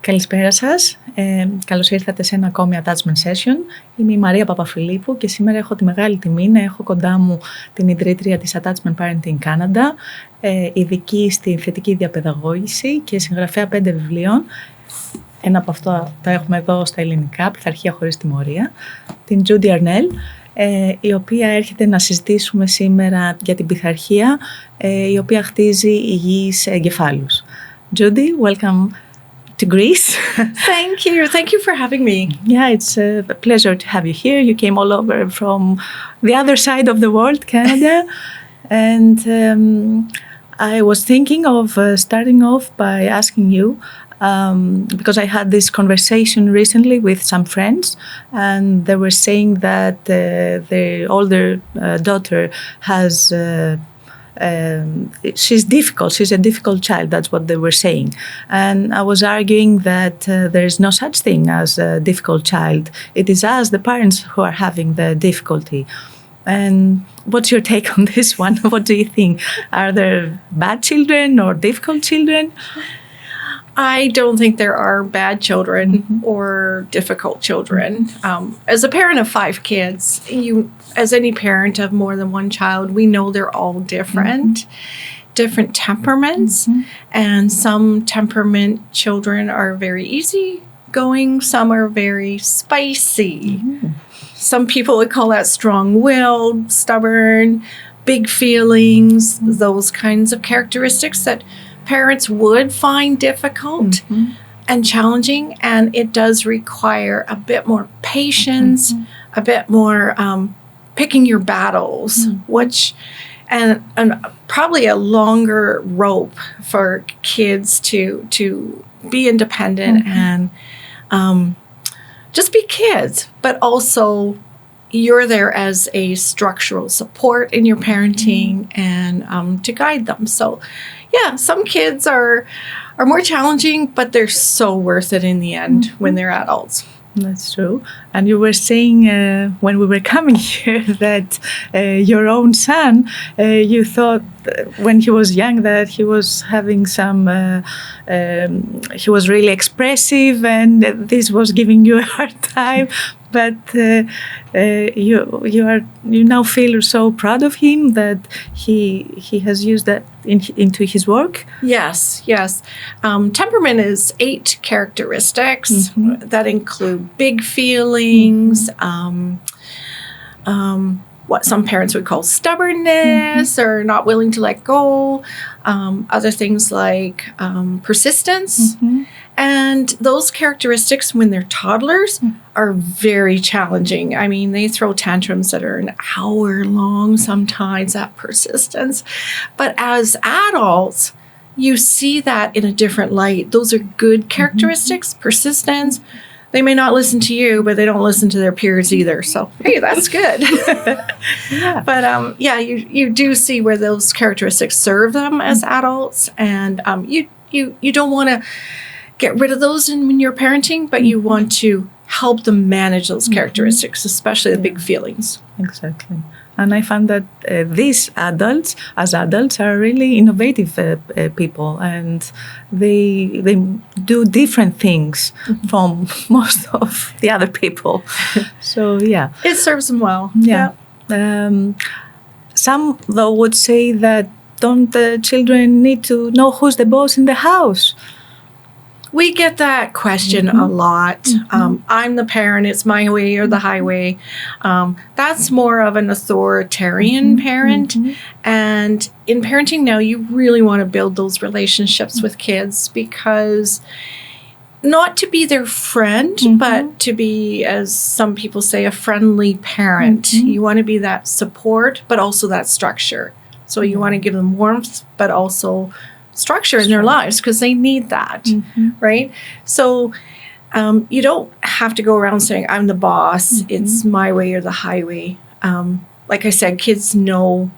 Καλησπέρα σας. Καλώς ήρθατε σε ένα ακόμη attachment session. Είμαι η Μαρία Παπαφιλίππου και σήμερα έχω τη μεγάλη τιμή να έχω κοντά μου την ιδρύτρια της Attachment Parenting Canada, ειδική στη Θετική Διαπαιδαγώγηση και συγγραφέα 5 βιβλίων. Ένα από αυτά τα έχουμε εδώ στα ελληνικά, Πειθαρχία χωρίς τιμωρία, την Judy Arnall, η οποία έρχεται να συζητήσουμε σήμερα για την πειθαρχία, η οποία χτίζει υγιείς εγκεφάλους. Judy, welcome to Greece. Thank you for having me. Yeah, it's a pleasure to have you here. You came all over from the other side of the world, Canada. And I was thinking of starting off by asking you, because I had this conversation recently with some friends, and they were saying that their older daughter has she's difficult. She's a difficult child. That's what they were saying. And I was arguing that there is no such thing as a difficult child. It is us, the parents, who are having the difficulty. And what's your take on this one? What do you think? Are there bad children or difficult children? I don't think there are bad children or difficult children. As a parent of 5 kids, as any parent of more than one child, we know they're all different temperaments, and some temperament children are very easygoing, some are very spicy. Some people would call that strong-willed, stubborn, big feelings, those kinds of characteristics that parents would find difficult and challenging, and it does require a bit more patience, a bit more picking your battles, and probably a longer rope for kids to be independent and just be kids, but also you're there as a structural support in your parenting and to guide them. So yeah, some kids are more challenging, but they're so worth it in the end when they're adults. That's true. And you were saying when we were coming here that your own son, you thought when he was young that he was having some, he was really expressive and this was giving you a hard time. But you now feel so proud of him that he has used that into his work. Yes. Temperament is 8 characteristics that include big feelings, what some parents would call stubbornness or not willing to let go, other things like persistence. And those characteristics, when they're toddlers, are very challenging. I mean, they throw tantrums that are an hour long sometimes, that persistence. But as adults, you see that in a different light. Those are good characteristics, persistence. They may not listen to you, but they don't listen to their peers either. So, hey, that's good. But you do see where those characteristics serve them as adults. And you don't want to get rid of those when you're parenting, but you want to help them manage those characteristics, especially the big feelings. Exactly. And I found that these adults, as adults, are really innovative people, and they do different things from most of the other people. So yeah, it serves them well. Yeah. Some though would say that don't the children need to know who's the boss in the house? We get that question a lot. I'm the parent, it's my way or the highway. That's more of an authoritarian parent. And in parenting now, you really want to build those relationships with kids, because not to be their friend, but to be, as some people say, a friendly parent. You want to be that support, but also that structure. So you want to give them warmth, but also structure in their lives, because they need that, right? So you don't have to go around saying, I'm the boss, it's my way or the highway. Like I said, kids know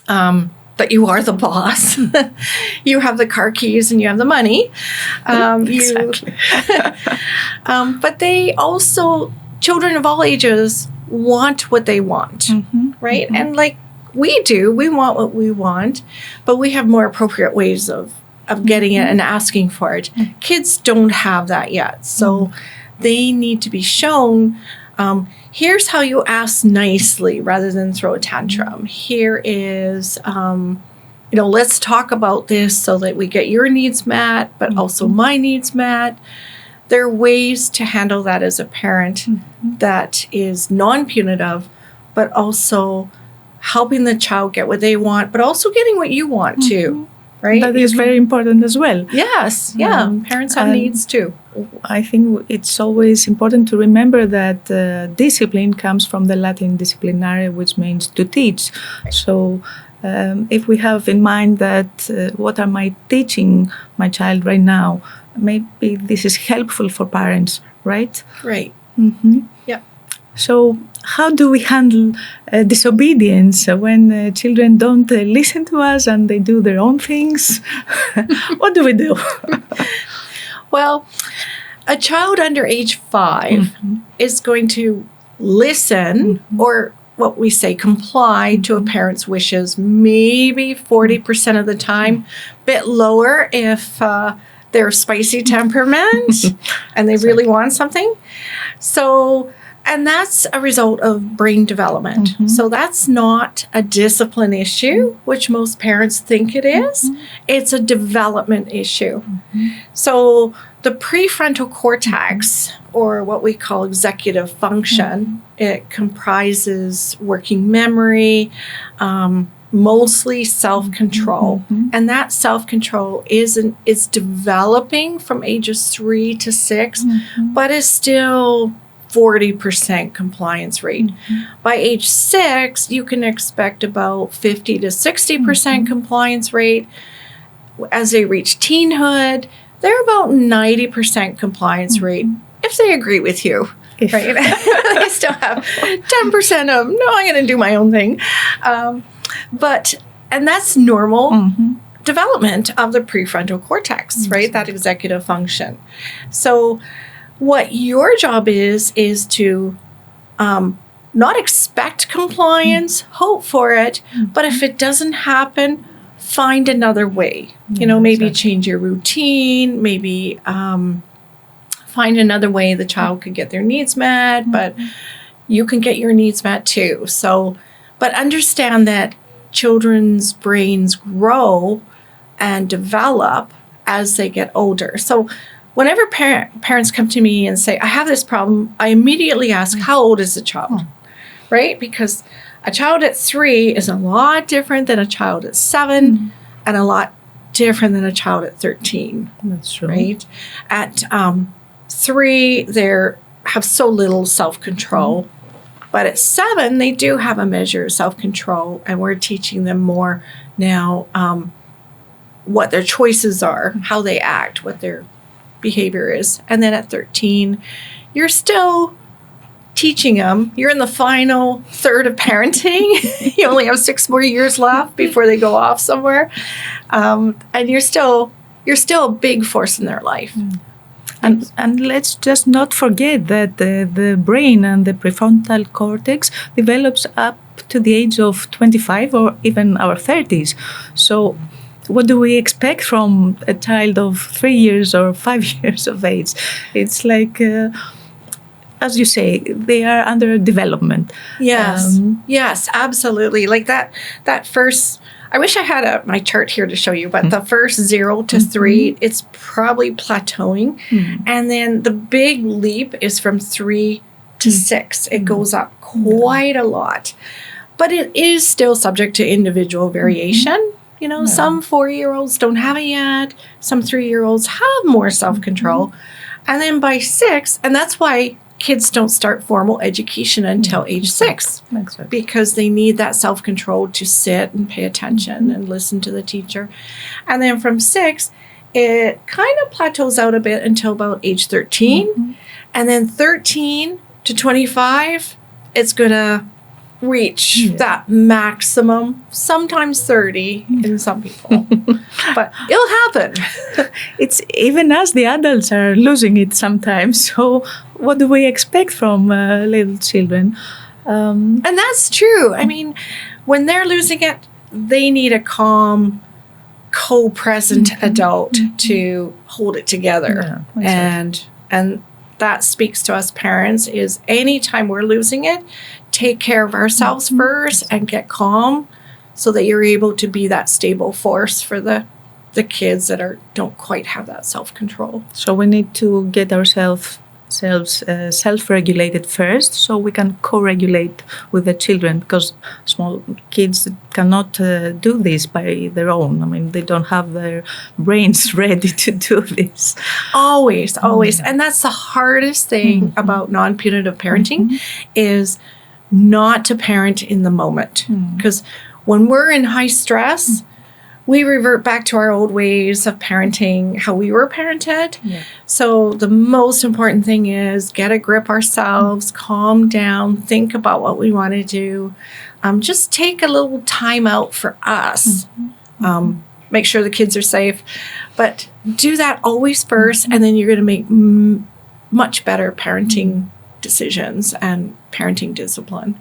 that you are the boss. You have the car keys and you have the money. Exactly. But they also, children of all ages, want what they want, right? And like we do, we want what we want, but we have more appropriate ways of of getting it and asking for it. Kids don't have that yet. So they need to be shown, here's how you ask nicely rather than throw a tantrum. Here is, let's talk about this so that we get your needs met, but also my needs met. There are ways to handle that as a parent that is non-punitive, but also helping the child get what they want, but also getting what you want too, right? That is very important as well. Yes, parents have needs too. I think it's always important to remember that discipline comes from the Latin disciplinare, which means to teach. So if we have in mind that what am I teaching my child right now, maybe this is helpful for parents, right? Right. Yeah. So how do we handle disobedience when children don't listen to us and they do their own things? What do we do? Well, a child under age 5 is going to listen or what we say comply to a parent's wishes maybe 40% of the time, bit lower if they're spicy temperament and they really want something. So, and that's a result of brain development. So that's not a discipline issue, which most parents think it is. It's a development issue. So the prefrontal cortex, or what we call executive function, it comprises working memory, mostly self-control. And that self-control is developing from ages 3 to 6, but is still 40% compliance rate. By age 6, you can expect about 50 to 60% compliance rate. As they reach teenhood, they're about 90% compliance rate, if they agree with you. Right? They still have 10% of, no, I'm going to do my own thing. And that's normal development of the prefrontal cortex, right? That executive function. So what your job is to not expect compliance, hope for it, but if it doesn't happen, find another way. Maybe change your routine, maybe find another way the child could get their needs met, but you can get your needs met too. So, but understand that children's brains grow and develop as they get older. So whenever parents come to me and say, I have this problem, I immediately ask, how old is the child? Right? Because a child at 3 is a lot different than a child at 7 and a lot different than a child at 13. That's true. Right? At 3, they have so little self-control. But at 7, they do have a measure of self-control, and we're teaching them more now what their choices are, how they act, what their behavior is. And then at 13, you're still teaching them. You're in the final third of parenting. You only have 6 more years left before they go off somewhere. And you're still a big force in their life. And let's just not forget that the brain and the prefrontal cortex develops up to the age of 25 or even our 30s. So what do we expect from a child of 3 years or 5 years of age? It's like, as you say, they are under development. Yes, yes, absolutely. Like that first... I wish I had my chart here to show you, but the first 0 to 3, it's probably plateauing. And then the big leap is from 3 to 6. It goes up quite a lot. But it is still subject to individual variation. Some 4-year-olds don't have it yet. Some 3-year-olds have more self-control. And then by 6, and that's why kids don't start formal education until age 6 because they need that self-control to sit and pay attention and listen to the teacher. And then from 6, it kind of plateaus out a bit until about age 13. And then 13 to 25, it's going to reach that maximum, sometimes 30 in some people. But it'll happen. It's even us, the adults, are losing it sometimes. So what do we expect from little children? And that's true. I mean, when they're losing it, they need a calm co-present adult to hold it together. Yeah, and that speaks to us parents is anytime we're losing it, take care of ourselves first and get calm so that you're able to be that stable force for the kids that don't quite have that self-control. So we need to get ourselves self-regulated first so we can co-regulate with the children, because small kids cannot do this by their own. I mean, they don't have their brains ready to do this. Always. And that's the hardest thing about non-punitive parenting is not to parent in the moment. Because when we're in high stress, we revert back to our old ways of parenting, how we were parented. Yeah. So the most important thing is get a grip ourselves, calm down, think about what we want to do. Just take a little time out for us. Make sure the kids are safe. But do that always first, and then you're going to make much better parenting decisions and parenting discipline.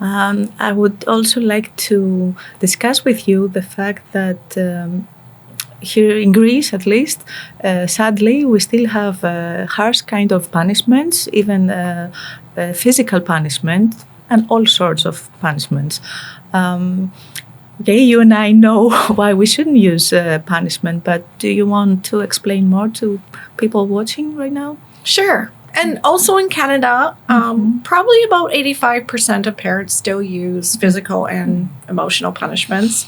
I would also like to discuss with you the fact that here in Greece, at least, sadly, we still have harsh kind of punishments, even physical punishment and all sorts of punishments. Okay, you and I know why we shouldn't use punishment, but do you want to explain more to people watching right now? Sure. And also in Canada, probably about 85% of parents still use physical and emotional punishments.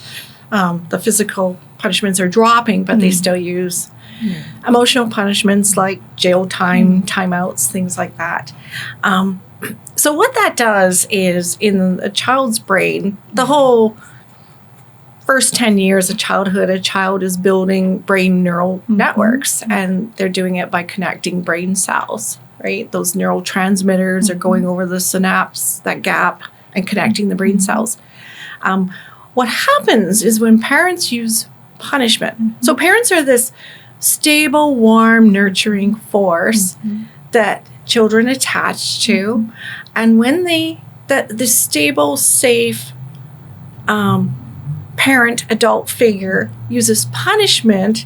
The physical punishments are dropping, but they still use emotional punishments like jail time, timeouts, things like that. So what that does is in a child's brain, the whole first 10 years of childhood, a child is building brain neural networks, and they're doing it by connecting brain cells. Right? Those neurotransmitters are going over the synapse, that gap, and connecting the brain cells. What happens is when parents use punishment, so parents are this stable, warm, nurturing force that children attach to, and when the stable, safe parent, adult figure uses punishment,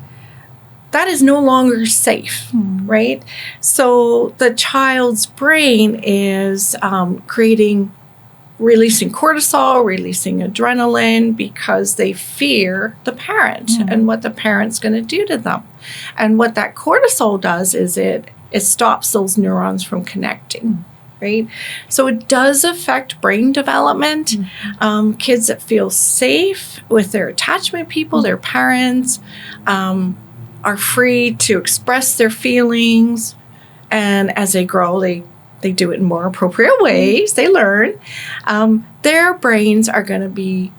that is no longer safe, right? So the child's brain is releasing cortisol, releasing adrenaline, because they fear the parent and what the parent's going to do to them. And what that cortisol does is it stops those neurons from connecting, right? So it does affect brain development. Kids that feel safe with their attachment people, their parents, are free to express their feelings, and as they grow, they do it in more appropriate ways. They learn. Their brains are going to be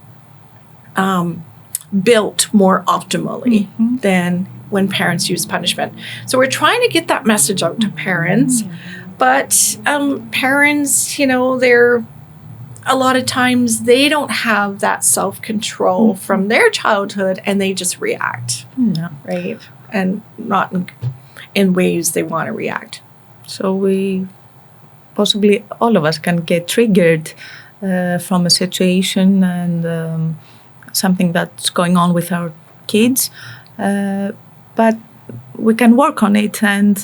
built more optimally than when parents use punishment. So we're trying to get that message out to parents, but parents, they're a lot of times they don't have that self-control from their childhood, and they just react, right? And not in ways they want to react. So we possibly, all of us can get triggered from a situation and something that's going on with our kids, but we can work on it and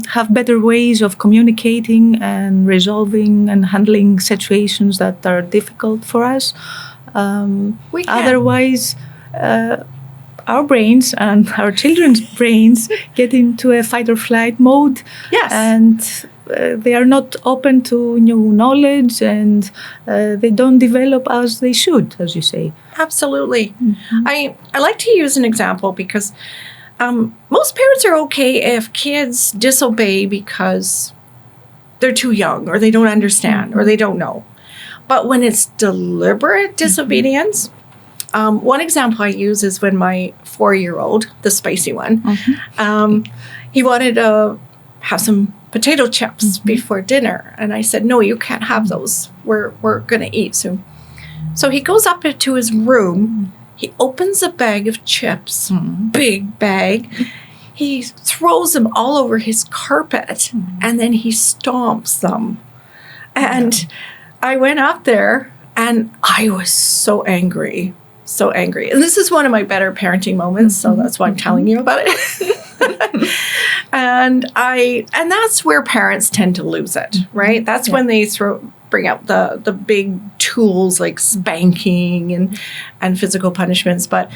have better ways of communicating and resolving and handling situations that are difficult for us. Otherwise, our brains and our children's brains get into a fight or flight mode. Yes. And they are not open to new knowledge, and they don't develop as they should, as you say. Absolutely. I like to use an example because most parents are okay if kids disobey because they're too young or they don't understand or they don't know. But when it's deliberate disobedience, one example I use is when my 4-year-old, the spicy one, he wanted to have some potato chips before dinner. And I said, no, you can't have those. We're going to eat soon. So he goes up into his room. He opens a bag of chips, big bag. He throws them all over his carpet, and then he stomps them. And I went up there, and I was so angry. so angry. And this is one of my better parenting moments, so that's why I'm telling you about it. and that's where parents tend to lose it, right? That's when they bring out the big tools like spanking and physical punishments. But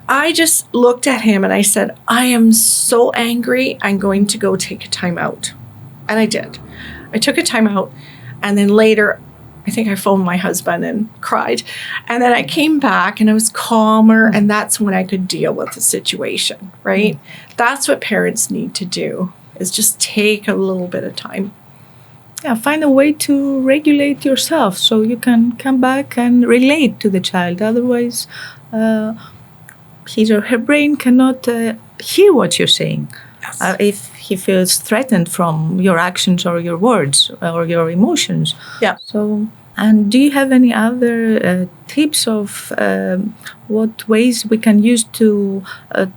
I just looked at him and I said, I am so angry, I'm going to go take a time out. And I did. I took a time out, and then later I think I phoned my husband and cried. And then I came back and I was calmer, and that's when I could deal with the situation, right? That's what parents need to do, is just take a little bit of time. Yeah, find a way to regulate yourself so you can come back and relate to the child. Otherwise, his or her brain cannot hear what you're saying. Yes. If he feels threatened from your actions or your words or your emotions. Yeah. So, and do you have any other tips of what ways we can use of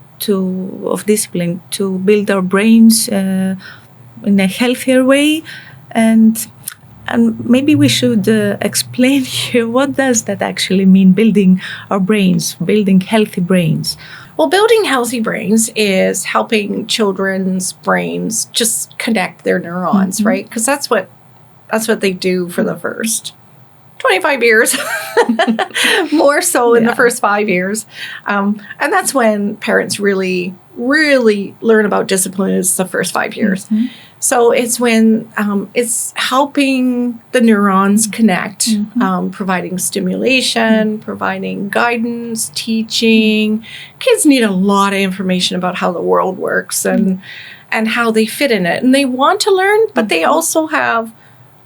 discipline to build our brains in a healthier way? And maybe we should explain here, what does that actually mean, building our brains, building healthy brains? Well, building healthy brains is helping children's brains just connect their neurons, right? Because that's what they do for the first 25 years, more so in the first 5 years. And that's when parents really, really learn about discipline, is the first 5 years. So it's when it's helping the neurons connect, providing stimulation, providing guidance, teaching. Kids need a lot of information about how the world works and how they fit in it. And they want to learn, but they also have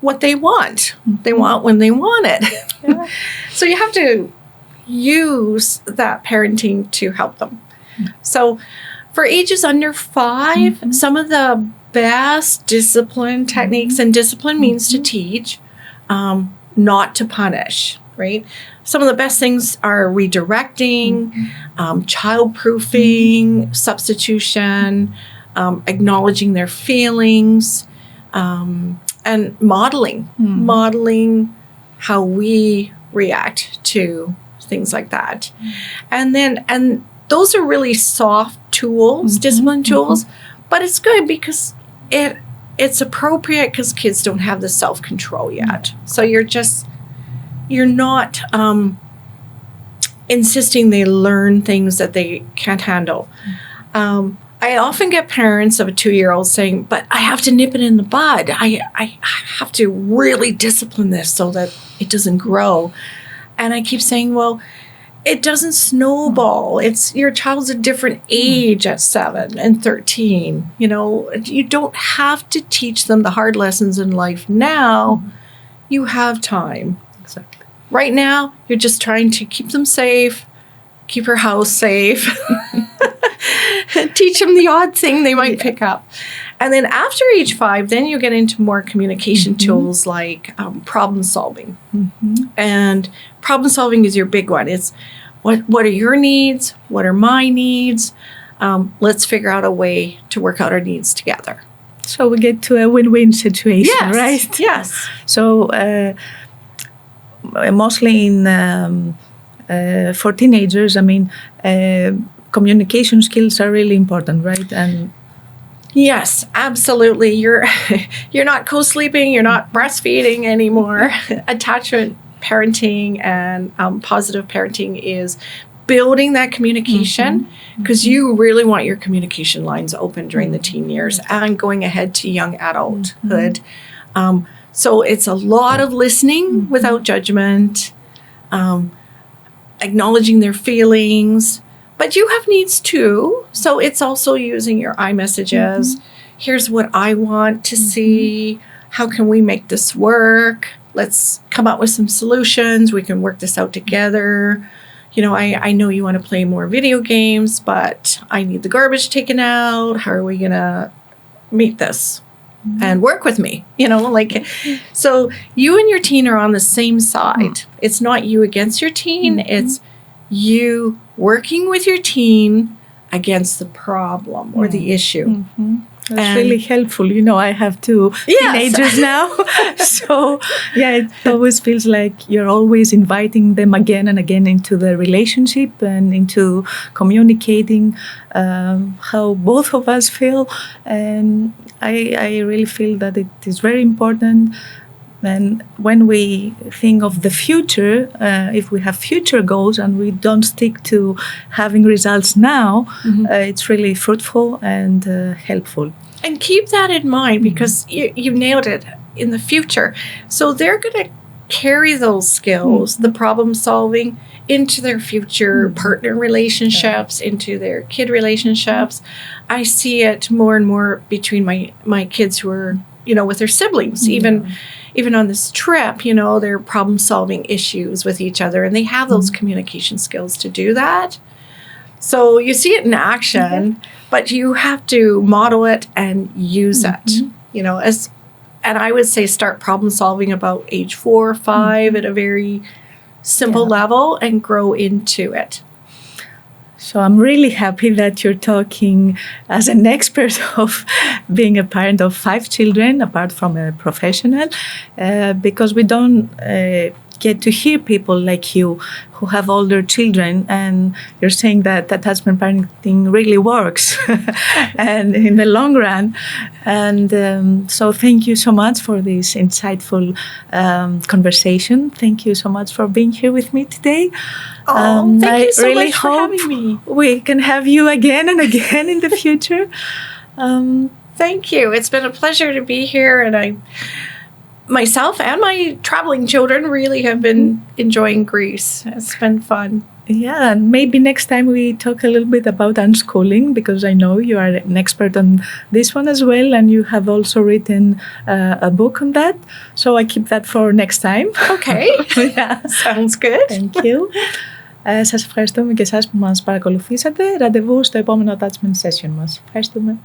what they want. They want when they want it. Yeah. So you have to use that parenting to help them. So for ages under 5, some of the best discipline techniques, and discipline means to teach, not to punish, right? Some of the best things are redirecting, child-proofing, substitution, acknowledging their feelings, and modeling how we react to things like that. And those are really soft tools, discipline tools, but it's good because it's appropriate because kids don't have the self-control yet. So you're not insisting they learn things that they can't handle. I often get parents of a 2-year-old saying, but I have to nip it in the bud. I have to really discipline this so that it doesn't grow. And I keep saying, well, it doesn't snowball. Your child's a different age at 7 and 13. You know, you don't have to teach them the hard lessons in life now. You have time. Exactly. Right now, you're just trying to keep them safe, keep your house safe, teach them the odd thing they might pick up. And then after age 5, then you get into more communication tools like problem solving. And problem solving is your big one. It's what are your needs? What are my needs? Let's figure out a way to work out our needs together. So we get to a win-win situation, right? Yes. So mostly for teenagers, I mean, communication skills are really important, right? And yes, absolutely. You're not co-sleeping, you're not breastfeeding anymore. Attachment parenting and positive parenting is building that communication, because you really want your communication lines open during the teen years and going ahead to young adulthood. So it's a lot of listening without judgment, acknowledging their feelings. But you have needs too. So it's also using your iMessages. Here's what I want to see. How can we make this work? Let's come up with some solutions. We can work this out together. You know, I know you want to play more video games, but I need the garbage taken out. How are we going to meet this? And work with me, you know, like, so you and your teen are on the same side. It's not you against your teen. It's you working with your teen against the problem or the issue. That's really helpful. You know, I have two teenagers now. So, yeah, it always feels like you're always inviting them again and again into the relationship and into communicating how both of us feel. And I really feel that it is very important. And when we think of the future, if we have future goals and we don't stick to having results now, it's really fruitful and helpful. And keep that in mind, because you nailed it, in the future. So they're going to carry those skills, the problem solving, into their future partner relationships, into their kid relationships. I see it more and more between my kids who are, you know, with their siblings, even on this trip, you know, they're problem solving issues with each other, and they have those communication skills to do that. So you see it in action, but you have to model it and use it, you know, and I would say start problem solving about age 4 or 5 at a very simple level and grow into it. So I'm really happy that you're talking as an expert of being a parent of 5 children, apart from a professional, because we don't get to hear people like you who have older children, and you're saying that attachment parenting really works and in the long run. And so thank you so much for this insightful conversation. Thank you so much for being here with me today. Thank you so really much for having me. We can have you again and again in the future. Thank you. It's been a pleasure to be here, and myself and my traveling children really have been enjoying Greece. It's been fun. Yeah, and maybe next time we talk a little bit about unschooling, because I know you are an expert on this one as well, and you have also written a book on that. So I keep that for next time. Okay. Sounds good. Thank you. Σας ευχαριστούμε και εσάς που μας παρακολουθήσατε. Ραντεβού στο επόμενο attachment session μας. Ευχαριστούμε.